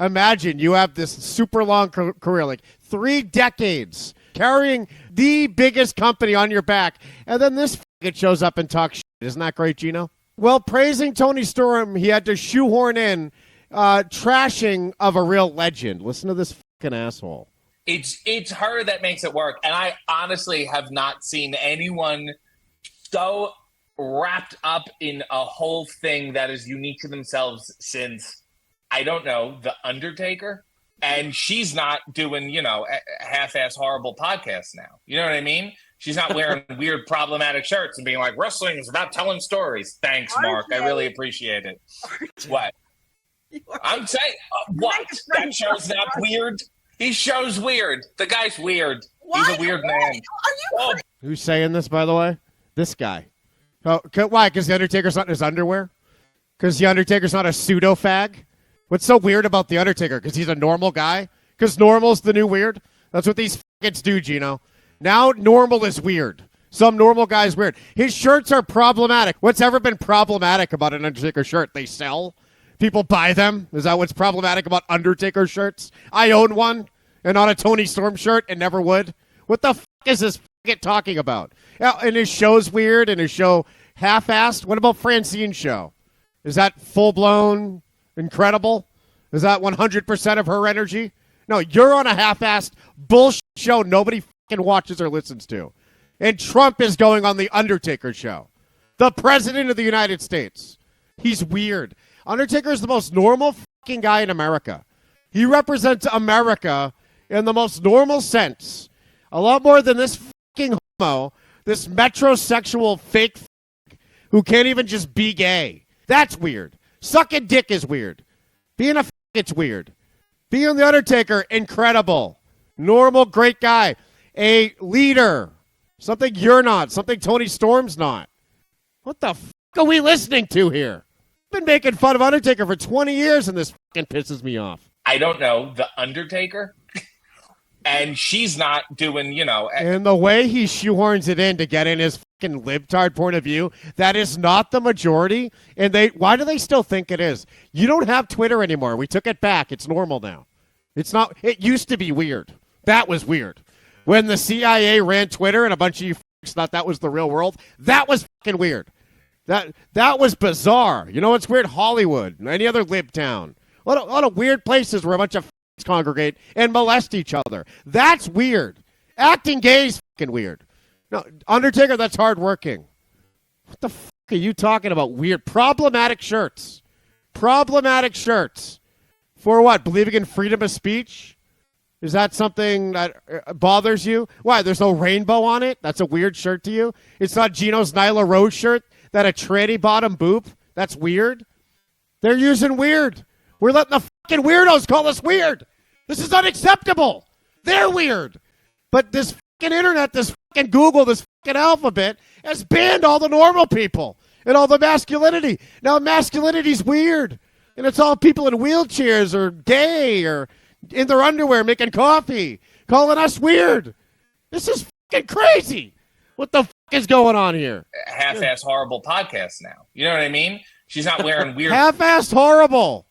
Imagine you have this super long career, like 3 decades, carrying the biggest company on your back, and then this it shows up and talks shit. Isn't that great, Geno? Well, praising Tony Storm, he had to shoehorn in trashing of a real legend. Listen to this fucking asshole. It's her that makes it work, and I honestly have not seen anyone so wrapped up in a whole thing that is unique to themselves since, I don't know, The Undertaker. And she's not doing, half-ass horrible podcasts now. You know what I mean? She's not wearing weird problematic shirts and being like, wrestling is about telling stories. Thanks, Mark. I really appreciate it. What? I'm saying, what? That show's not weird? He shows weird. The guy's weird. He's a weird man. Are you Who's saying this, by the way? This guy. Oh, why? Because The Undertaker's not in his underwear? Because The Undertaker's not a pseudo-fag? What's so weird about The Undertaker? Because he's a normal guy? Because normal's the new weird? That's what these faggots do, Geno. Now normal is weird. Some normal guy's weird. His shirts are problematic. What's ever been problematic about an Undertaker shirt? They sell. People buy them. Is that what's problematic about Undertaker shirts? I own one and on a Tony Storm shirt and never would. What the fuck is this faggot talking about? And his show's weird and his show half-assed. What about Francine's show? Is that full-blown incredible? Is that 100% of her energy? No, you're on a half-assed bullshit show nobody fucking watches or listens to. And Trump is going on the Undertaker show. The president of the United States. He's weird. Undertaker is the most normal fucking guy in America. He represents America in the most normal sense. A lot more than this fucking homo, this metrosexual fake who can't even just be gay. That's weird. Sucking dick is weird. Being a it's weird. Being the Undertaker, incredible. Normal, great guy. A leader. Something you're not. Something Tony Storm's not. What the fuck are we listening to here? I've been making fun of Undertaker for 20 years and this fucking pisses me off. I don't know, The Undertaker? And she's not doing, And the way he shoehorns it in to get in his fucking libtard point of view, that is not the majority. And why do they still think it is? You don't have Twitter anymore. We took it back. It's normal now. It's not. It used to be weird. That was weird. When the CIA ran Twitter and a bunch of you thought that was the real world, that was fucking weird. That was bizarre. You know what's weird? Hollywood and any other lib town. A lot of weird places where a bunch of congregate and molest each other. That's weird. Acting gay is fucking weird. No, Undertaker, that's hardworking. What the fuck are you talking about? Weird. Problematic shirts. Problematic shirts. For what? Believing in freedom of speech? Is that something that bothers you? Why? There's no rainbow on it? That's a weird shirt to you? It's not Geno's Nyla Rose shirt that a tranny bottom boop? That's weird? They're using weird. We're letting the fucking weirdos call us weird. This is unacceptable. They're weird. But this fucking internet, this fucking Google, this fucking alphabet has banned all the normal people and all the masculinity. Now masculinity's weird. And it's all people in wheelchairs or gay or in their underwear making coffee, calling us weird. This is fucking crazy. What the fuck is going on here? Half-ass horrible podcast now. You know what I mean? She's not wearing weird. Half-assed horrible.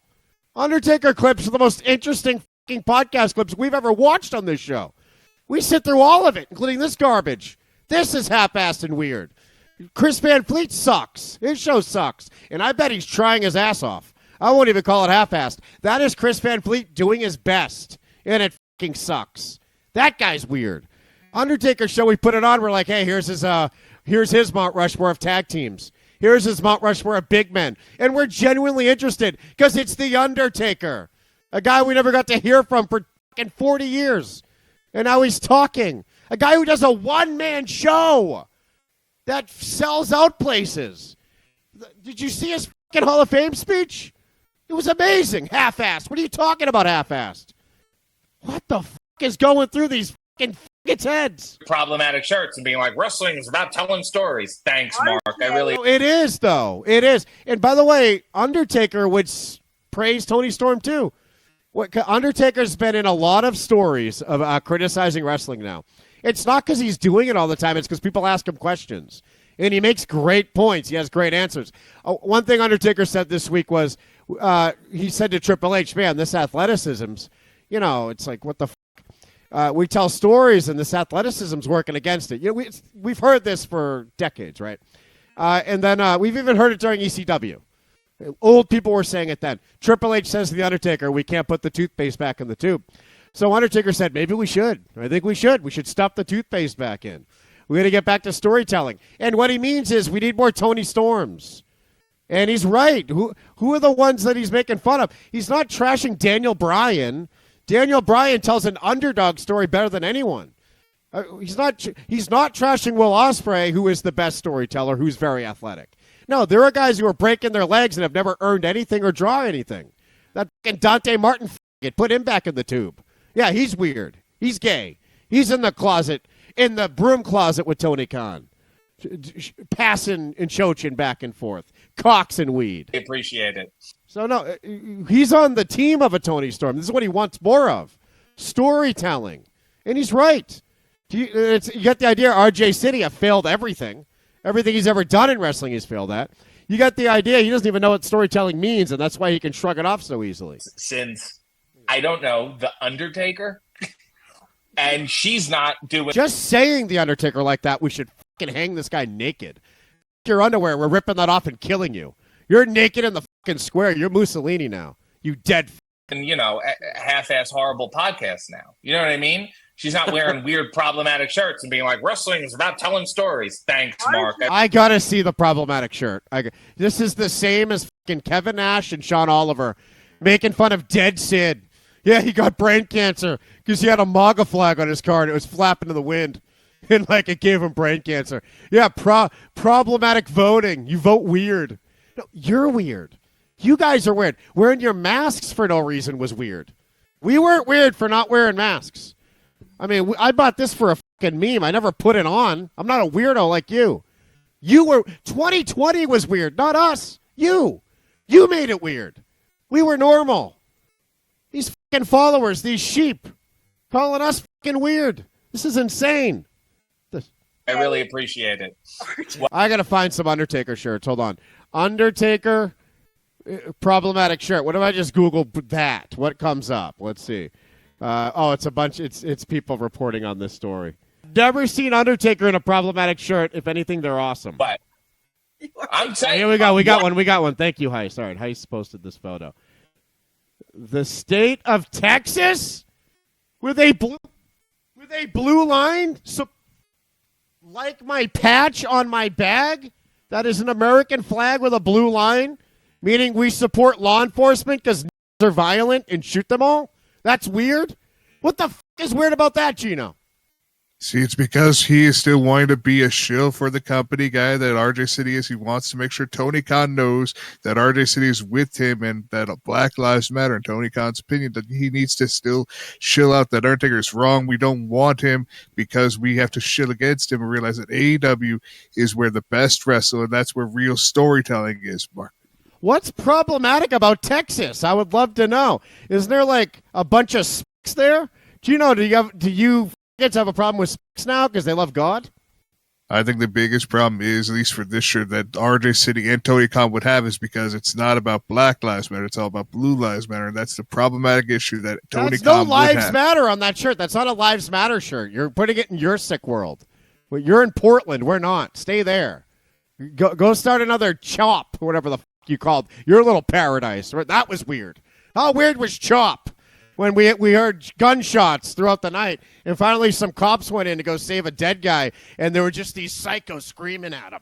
Undertaker clips are the most interesting fucking podcast clips we've ever watched on this show. We sit through all of it, including this garbage. This is half-assed and weird. Chris Van Fleet sucks. His show sucks. And I bet he's trying his ass off. I won't even call it half-assed. That is Chris Van Fleet doing his best. And it fucking sucks. That guy's weird. Undertaker show, we put it on. We're like, hey, here's his Mount Rushmore of tag teams. Here's his Mount Rushmore of big men. And we're genuinely interested because it's The Undertaker, a guy we never got to hear from for fucking 40 years. And now he's talking. A guy who does a one-man show that sells out places. Did you see his fucking Hall of Fame speech? It was amazing. Half-assed. What are you talking about half-assed? What the fuck is going through these fucking its heads? Problematic shirts and being like, wrestling is about telling stories. Thanks, Mark. I really. It is, though. It is. And by the way, Undertaker would praise Tony Storm, too. Undertaker's been in a lot of stories of criticizing wrestling now. It's not because he's doing it all the time. It's because people ask him questions. And he makes great points. He has great answers. One thing Undertaker said this week was, he said to Triple H, man, this athleticism's, it's like, what the f-? We tell stories, and this athleticism's working against it. We've heard this for decades, right? And then we've even heard it during ECW. Old people were saying it then. Triple H says to The Undertaker, we can't put the toothpaste back in the tube. So Undertaker said, maybe we should. I think we should. We should stuff the toothpaste back in. We're going to get back to storytelling. And what he means is we need more Tony Storms. And he's right. Who are the ones that he's making fun of? He's not trashing Daniel Bryan. Daniel Bryan tells an underdog story better than anyone. He's not trashing Will Ospreay, who is the best storyteller, who's very athletic. No, there are guys who are breaking their legs and have never earned anything or draw anything. That fucking Dante Martin, put him back in the tube. Yeah, he's weird. He's gay. He's in the closet, in the broom closet with Tony Khan, passing and choaching back and forth, cocks and weed. I appreciate it. So, no, he's on the team of a Tony Storm. This is what he wants more of, storytelling. And he's right. You get the idea, RJ City have failed everything. Everything he's ever done in wrestling he's failed at. You got the idea. He doesn't even know what storytelling means, and that's why he can shrug it off so easily. Since, I don't know, The Undertaker, and she's not doing... Just saying The Undertaker like that, we should fucking hang this guy naked. Your underwear, we're ripping that off and killing you. You're naked in the fucking square. You're Mussolini now. You dead and half-ass horrible podcast now. You know what I mean? She's not wearing weird problematic shirts and being like, wrestling is about telling stories. Thanks, Mark. I gotta see the problematic shirt. This is the same as fucking Kevin Nash and Sean Oliver making fun of Dead Sid. Yeah, he got brain cancer because he had a MAGA flag on his car and it was flapping in the wind. And it gave him brain cancer. Yeah, problematic voting. You vote weird. No, you're weird. You guys are weird. Wearing your masks for no reason was weird. We weren't weird for not wearing masks. I mean, I bought this for a fucking meme. I never put it on. I'm not a weirdo like you. 2020 was weird, not us. You made it weird. We were normal. These fucking followers, these sheep, calling us fucking weird. This is insane. I really appreciate it. I got to find some Undertaker shirts. Hold on. Undertaker problematic shirt. What if I just Google that? What comes up? Let's see. It's a bunch. It's people reporting on this story. Never seen Undertaker in a problematic shirt. If anything, they're awesome. But I'm saying, here we go. We got one. Thank you, Heist. All right, Heist posted this photo. The state of Texas with a blue line, so like my patch on my bag. That is an American flag with a blue line, meaning we support law enforcement because they're violent and shoot them all. That's weird. What the f*** is weird about that, Geno? See, it's because he is still wanting to be a shill for the company guy that RJ City is. He wants to make sure Tony Khan knows that RJ City is with him and that Black Lives Matter. In Tony Khan's opinion, that he needs to still shill out that Undertaker is wrong. We don't want him because we have to shill against him and realize that AEW is where the best wrestle, and that's where real storytelling is, Mark. What's problematic about Texas? I would love to know. Isn't there a bunch of s***s there? Geno, do you kids have a problem with s***s now because they love God? I think the biggest problem is, at least for this shirt, that RJ City and Tony Khan would have is because it's not about Black Lives Matter. It's all about Blue Lives Matter, and that's the problematic issue that Tony Khan would have. No Lives Matter on that shirt. That's not a Lives Matter shirt. You're putting it in your sick world. Well, you're in Portland. We're not. Stay there. Go start another CHOP, whatever the you called your little paradise. That was weird. How weird was CHOP when we heard gunshots throughout the night, and finally some cops went in to go save a dead guy, and there were just these psychos screaming at him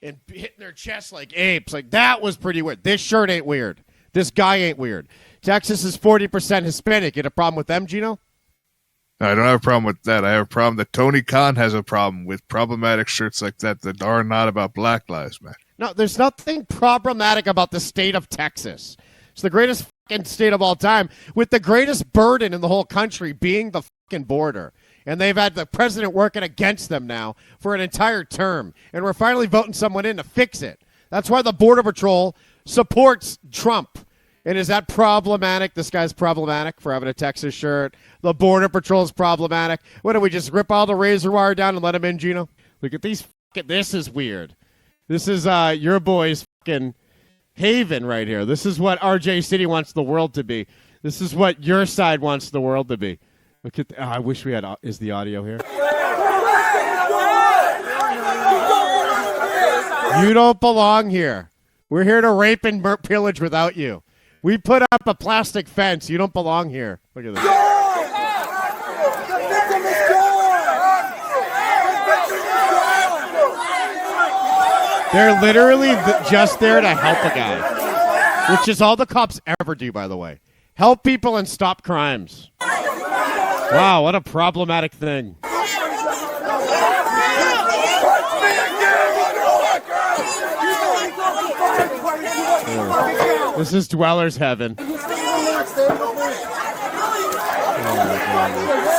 and hitting their chests like apes. That was pretty weird. This shirt ain't weird. This guy ain't weird. Texas is 40% Hispanic. You had a problem with them, Geno? I don't have a problem with that. I have a problem that Tony Khan has a problem with problematic shirts like that are not about Black Lives Matter. No, there's nothing problematic about the state of Texas. It's the greatest fucking state of all time, with the greatest burden in the whole country being the fucking border. And they've had the president working against them now for an entire term. And we're finally voting someone in to fix it. That's why the Border Patrol supports Trump. And is that problematic? This guy's problematic for having a Texas shirt. The Border Patrol is problematic. What, do we just rip all the razor wire down and let him in, Geno? Look at these This is weird. This is your boy's fucking haven right here. This is what RJ City wants the world to be. This is what your side wants the world to be. Look at. I wish we had. Is the audio here? You don't belong here. We're here to rape and pillage without you. We put up a plastic fence. You don't belong here. Look at this. They're literally just there to help a guy, which is all the cops ever do, by the way. Help people and stop crimes. Wow, what a problematic thing. This is dweller's heaven. Oh,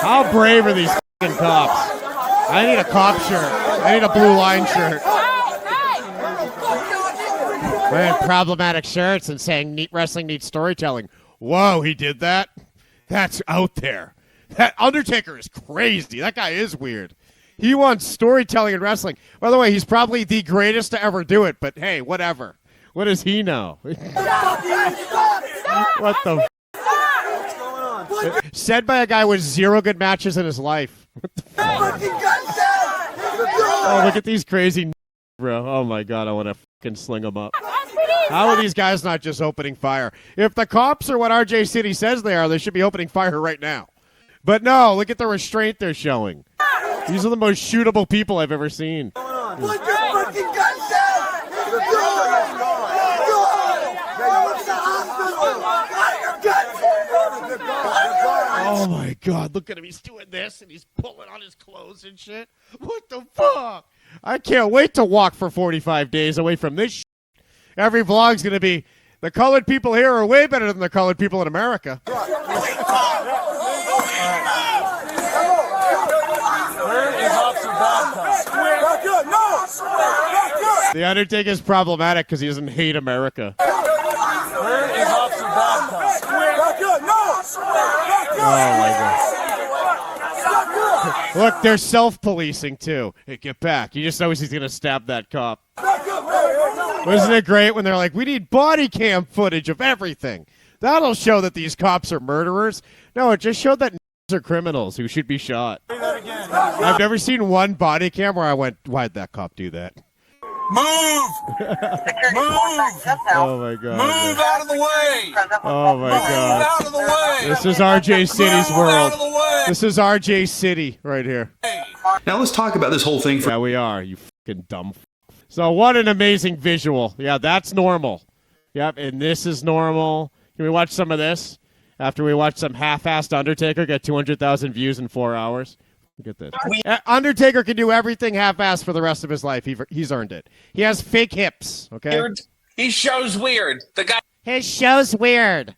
how brave are these fucking cops? I need a cop shirt. I need a blue line shirt. Wearing problematic shirts and saying wrestling needs storytelling. Whoa, he did that? That's out there. That Undertaker is crazy. That guy is weird. He wants storytelling in wrestling. By the way, he's probably the greatest to ever do it, but hey, whatever. What does he know? What the What's going on? Said by a guy with 0 good matches in his life. Oh, look at these crazy bro. Oh my god, I want to fucking sling them up. How are these guys not just opening fire? If the cops are what RJ City says they should be opening fire right now. But no, look at the restraint they're showing. These are the most shootable people I've ever seen. Put your fucking guns down! Oh my god, look at him. He's doing this and he's pulling on his clothes and shit. What the fuck? I can't wait to walk for 45 days away from this shit. Every vlog's going to be, the colored people here are way better than the colored people in America. The Undertaker is problematic because he doesn't hate America. Where is Officer Babcock? Oh my god. Look, they're self-policing too. Hey, get back. You just knows he's going to stab that cop. Wasn't it great when they're like, we need body cam footage of everything? That'll show that these cops are murderers. No, it just showed that are criminals who should be shot. I've never seen one body cam where I went, why'd that cop do that? Move! Oh my god. Move out of the way! Oh my god. Move out of the way! This is RJ City's Move world. out of the way! This is RJ City right here. Now let's talk about this whole thing for Yeah, we are, you fucking dumb. So what an amazing visual. Yeah, that's normal. Yep, and this is normal. Can we watch some of this? After we watch some half-assed Undertaker get 200,000 views in 4 hours. Look at this. Undertaker can do everything half-assed for the rest of his life. He's earned it. He has fake hips, okay? Weird. He shows weird. The guy. His show's weird.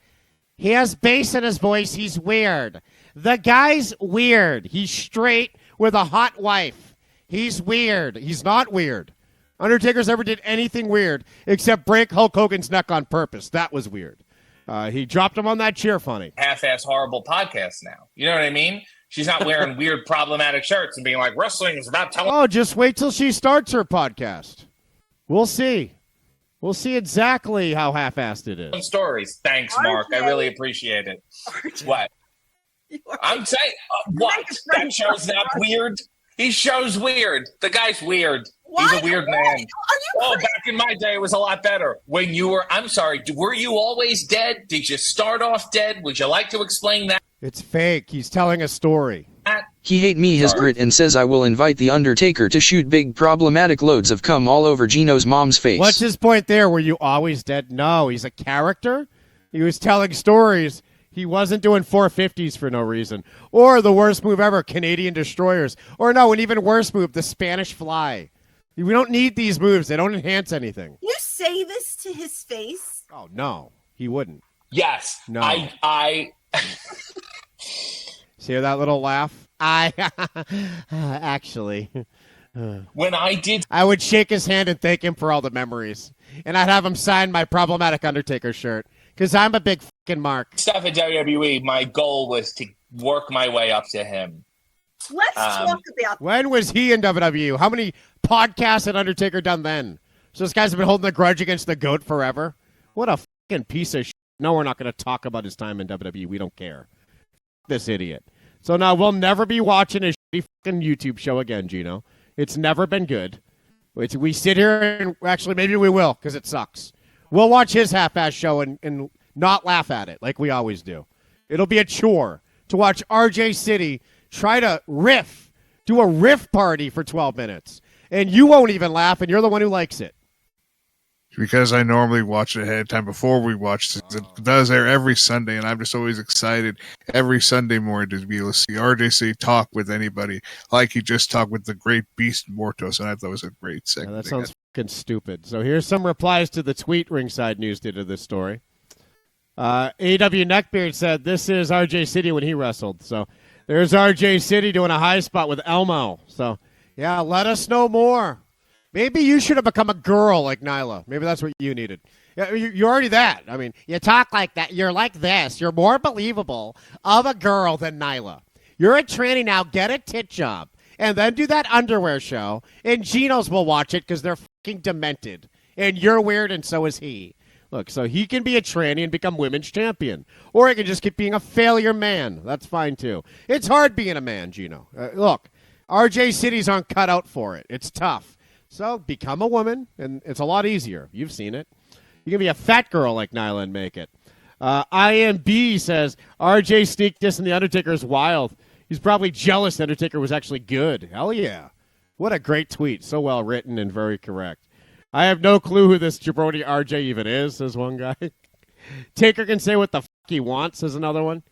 He has bass in his voice. He's weird. The guy's weird. He's straight with a hot wife. He's weird. He's not weird. Undertaker's never did anything weird except break Hulk Hogan's neck on purpose. That was weird. He dropped him on that chair funny. Half-ass horrible podcast now. You know what I mean? She's not wearing weird problematic shirts and being like, wrestling is about telling. Oh, just wait till she starts her podcast. We'll see. We'll see exactly how half-assed it is. Stories. Thanks, Mark. I really appreciate it. What? I'm saying, what? That show's not weird? He shows weird. The guy's weird. He's a weird man. Oh, back in my day, it was a lot better. When you were, I'm sorry, were you always dead? Did you start off dead? Would you like to explain that? It's fake. He's telling a story. He hate me his grit and says I will invite the Undertaker to shoot big problematic loads of cum all over Geno's mom's face. What's his point there? Were you always dead? No, he's a character. He was telling stories. He wasn't doing 450s for no reason. Or the worst move ever, Canadian destroyers. Or no, an even worse move, the Spanish fly. We don't need these moves. They don't enhance anything. You say this to his face? Oh, no. He wouldn't. Yes. No. I See that little laugh? Actually. When I did. I would shake his hand and thank him for all the memories. And I'd have him sign my problematic Undertaker shirt. Because I'm a big fucking mark. Stuff at WWE, my goal was to work my way up to him. Let's talk about When was he in WWE? How many podcasts had Undertaker done then? So this guy's been holding a grudge against the GOAT forever? What a fucking piece of shit. No, we're not going to talk about his time in WWE. We don't care. This idiot. So now we'll never be watching his shitty fucking YouTube show again, Geno. It's never been good. We sit here and actually maybe we will because it sucks. We'll watch his half-ass show and not laugh at it like we always do. It'll be a chore to watch RJ City try to do a riff party for 12 minutes. And you won't even laugh, and you're the one who likes it. Because I normally watch it ahead of time before we watch it. It does air every Sunday, and I'm just always excited every Sunday morning to be able to see RJ City talk with anybody like he just talked with the great Beast Mortos, and I thought it was a great segment. Yeah, that sounds fucking stupid. So here's some replies to the tweet Ringside News did of this story. AW Neckbeard said, this is RJ City when he wrestled. So there's RJ City doing a high spot with Elmo. So, yeah, let us know more. Maybe you should have become a girl like Nyla. Maybe that's what you needed. Yeah, you're already that. I mean, you talk like that. You're like this. You're more believable of a girl than Nyla. You're a tranny now. Get a tit job. And then do that underwear show. And Geno's will watch it because they're fucking demented. And you're weird and so is he. Look, so he can be a tranny and become women's champion. Or he can just keep being a failure man. That's fine, too. It's hard being a man, Geno. Look, RJ City's aren't cut out for it. It's tough. So become a woman, and it's a lot easier. You've seen it. You can be a fat girl like Nyla and make it. IMB says, RJ sneak diss and The Undertaker is wild. He's probably jealous The Undertaker was actually good. Hell yeah. What a great tweet. So well written and very correct. I have no clue who this jabroni RJ even is, says one guy. Taker can say what the fuck he wants, says another one.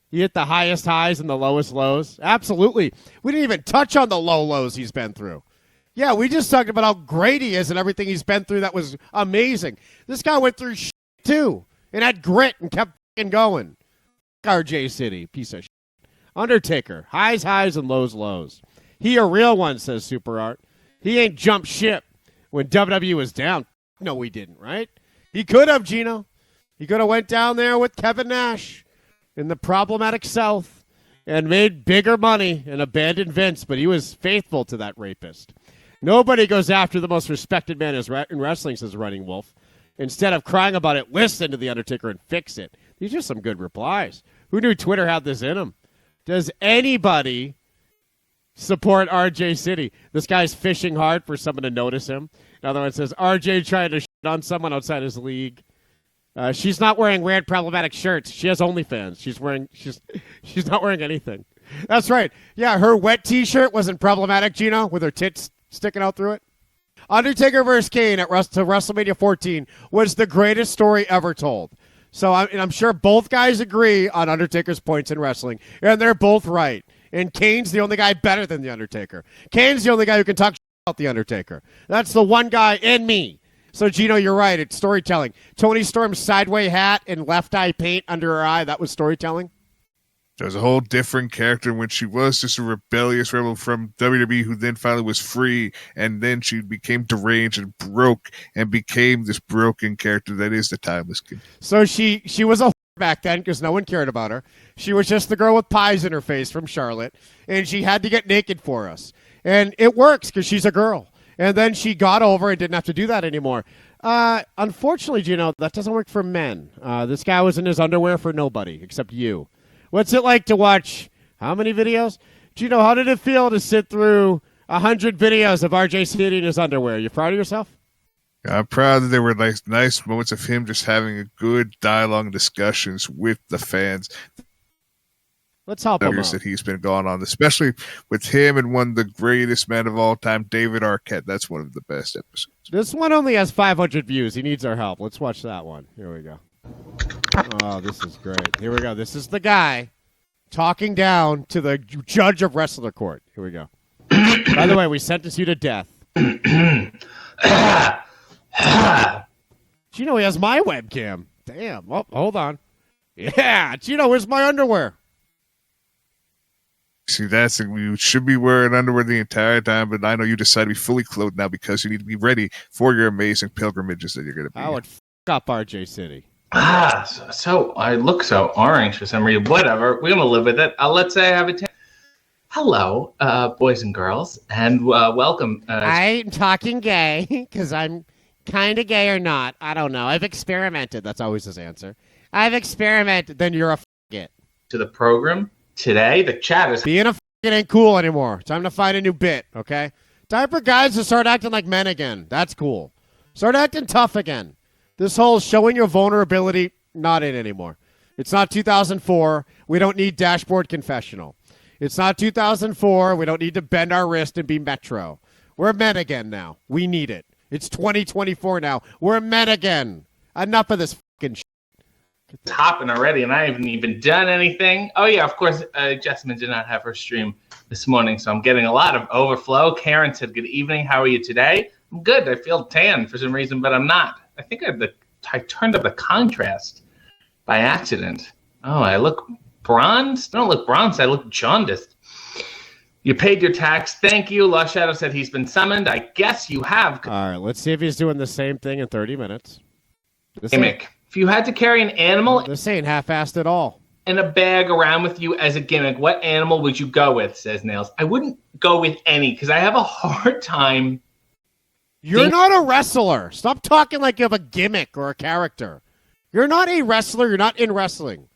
He hit the highest highs and the lowest lows. Absolutely. We didn't even touch on the low lows he's been through. Yeah, we just talked about how great he is and everything he's been through. That was amazing. This guy went through shit, too, and had grit and kept fucking going. RJ City, piece of shit. Undertaker, highs, and lows. He a real one, says Super Art. He ain't jumped ship when WWE was down. No, he didn't, right? He could have, Geno. He could have went down there with Kevin Nash in the problematic South and made bigger money and abandoned Vince, but he was faithful to that rapist. Nobody goes after the most respected man in wrestling, says Running Wolf. Instead of crying about it, listen to The Undertaker and fix it. These are some good replies. Who knew Twitter had this in him? Does anybody support RJ City? This guy's fishing hard for someone to notice him. Another one says, RJ trying to shit on someone outside his league. She's not wearing weird problematic shirts. She has OnlyFans. She's not wearing anything. That's right. Yeah, her wet T-shirt wasn't problematic, Geno, with her tits sticking out through it. Undertaker versus Kane to WrestleMania 14 was the greatest story ever told. So I'm sure both guys agree on Undertaker's points in wrestling, and they're both right. And Kane's the only guy better than The Undertaker. Kane's the only guy who can talk about The Undertaker. That's the one guy in me. So, Geno, you're right. It's storytelling. Tony Storm's sideway hat and left eye paint under her eye, that was storytelling. There's a whole different character when she was just a rebellious rebel from WWE who then finally was free, and then she became deranged and broke and became this broken character that is the Timeless King. So she was a whore back then because no one cared about her. She was just the girl with pies in her face from Charlotte, and she had to get naked for us. And it works because she's a girl. And then she got over and didn't have to do that anymore. Unfortunately, Geno, that doesn't work for men. This guy was in his underwear for nobody except you. What's it like to watch how many videos? Geno, how did it feel to sit through 100 videos of RJ City in his underwear? You proud of yourself? I'm proud that there were nice moments of him just having a good dialogue and discussions with the fans. Let's help him out. That he's been going on, especially with him and one of the greatest men of all time, David Arquette. That's one of the best episodes. This one only has 500 views. He needs our help. Let's watch that one. Here we go. Oh, this is great. Here we go. This is the guy talking down to the judge of Wrestler Court. Here we go. By the way, we sentence you to death. Geno, he has my webcam. Damn. Oh, hold on. Yeah, Geno, where's my underwear? See, that's you should be wearing underwear the entire time, but I know you decide to be fully clothed now because you need to be ready for your amazing pilgrimages that you're going to be. I would up RJ City. So I look so orange for some reason. Whatever. We're going to live with it. Let's say I have a Hello, boys and girls, and welcome. I'm talking gay because I'm kind of gay or not. I don't know. I've experimented. That's always his answer. I've experimented. Then you're a f***it. To the program today. The chat is Being a f***it ain't cool anymore. Time to find a new bit, okay? Time for guys to start acting like men again. That's cool. Start acting tough again. This whole showing your vulnerability, not in anymore. It's not 2004. We don't need dashboard confessional. It's not 2004. We don't need to bend our wrist and be Metro. We're men again now. We need it. It's 2024 now. We're men again. Enough of this fucking shit. hopping already, and I haven't even done anything. Oh, yeah, of course, Jessamine did not have her stream this morning, so I'm getting a lot of overflow. Karen said, good evening. How are you today? I'm good. I feel tan for some reason, but I'm not. I think I turned up the contrast by accident. Oh, I look bronzed? I don't look bronzed. I look jaundiced. You paid your tax. Thank you. Lost Shadow said he's been summoned. I guess you have. All right, let's see if he's doing the same thing in 30 minutes. Gimmick. If you had to carry an animal This ain't half-assed at all. in a bag around with you as a gimmick, what animal would you go with, says Nails. I wouldn't go with any because I have a hard time. You're not a wrestler. Stop talking like you have a gimmick or a character. You're not a wrestler. You're not in wrestling.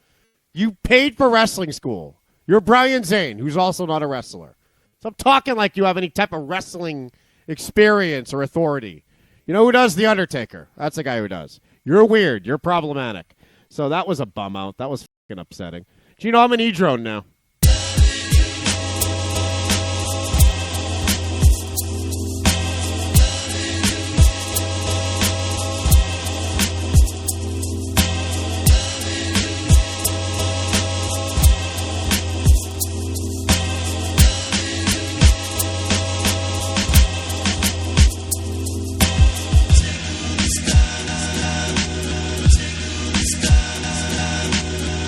You paid for wrestling school. You're Brian Zane, who's also not a wrestler. Stop talking like you have any type of wrestling experience or authority. You know who does? The Undertaker. That's the guy who does. You're weird. You're problematic. So that was a bum out. That was fucking upsetting. Do you know I'm an E-drone now?